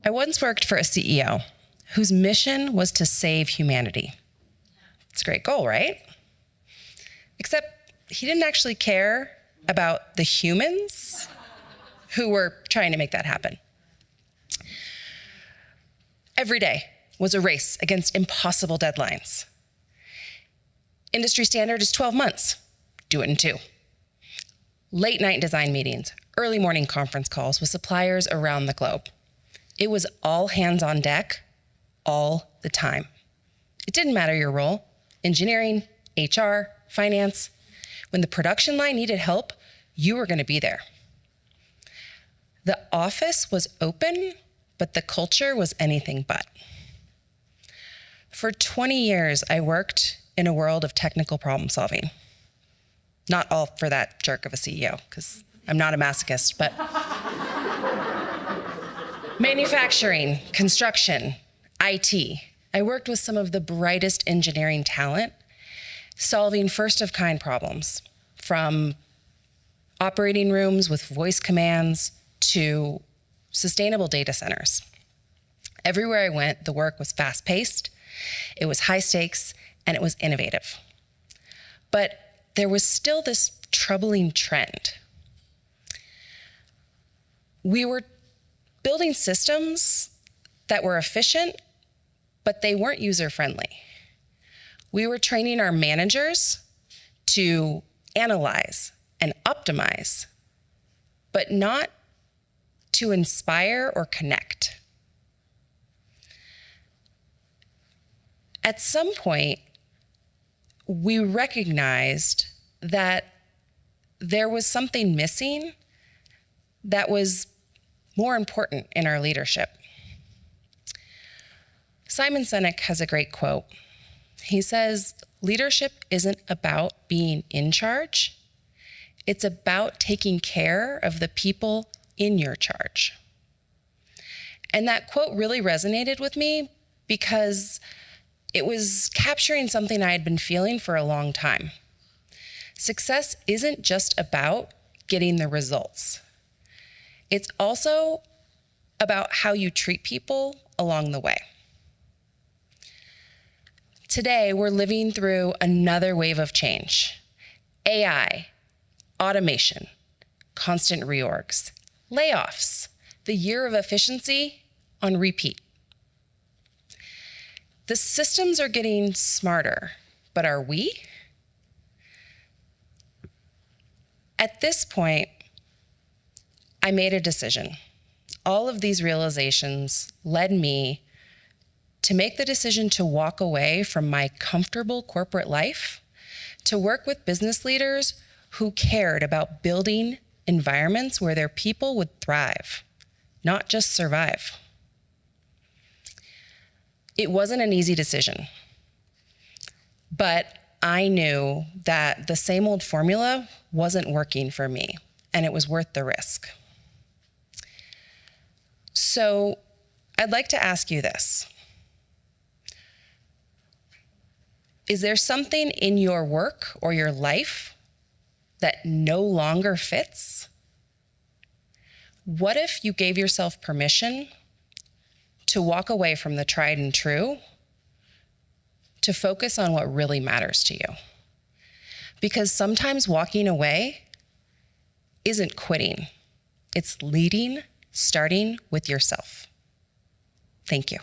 I once worked for a CEO whose mission was to save humanity. It's a great goal, right? Except he didn't actually care about the humans who were trying to make that happen. Every day was a race against impossible deadlines. Industry standard is 12 months. Do it in 2. Late night design meetings, early morning conference calls with suppliers around the globe. It was all hands on deck, all the time. It didn't matter your role, engineering, HR, finance. When the production line needed help, you were going to be there. The office was open, but the culture was anything but. For 20 years, I worked in a world of technical problem solving. Not all for that jerk of a CEO, because I'm not a masochist, but manufacturing, construction, IT. I worked with some of the brightest engineering talent, solving first-of-kind problems, from operating rooms with voice commands to sustainable data centers. Everywhere I went, the work was fast-paced, it was high stakes, and it was innovative. But there was still this troubling trend. We were building systems that were efficient, but they weren't user-friendly. We were training our managers to analyze and optimize, but not to inspire or connect. At some point, we recognized that there was something missing that was more important in our leadership. Simon Sinek has a great quote. He says, "Leadership isn't about being in charge. It's about taking care of the people in your charge." And that quote really resonated with me because it was capturing something I had been feeling for a long time. Success isn't just about getting the results. It's also about how you treat people along the way. Today, we're living through another wave of change. AI, automation, constant reorgs, layoffs, the year of efficiency on repeat. The systems are getting smarter, but are we? At this point, I made a decision. All of these realizations led me to make the decision to walk away from my comfortable corporate life to work with business leaders who cared about building environments where their people would thrive, not just survive. It wasn't an easy decision, but I knew that the same old formula wasn't working for me, and it was worth the risk. So I'd like to ask you this. Is there something in your work or your life that no longer fits? What if you gave yourself permission to walk away from the tried and true, to focus on what really matters to you? Because sometimes walking away isn't quitting. It's leading, starting with yourself. Thank you.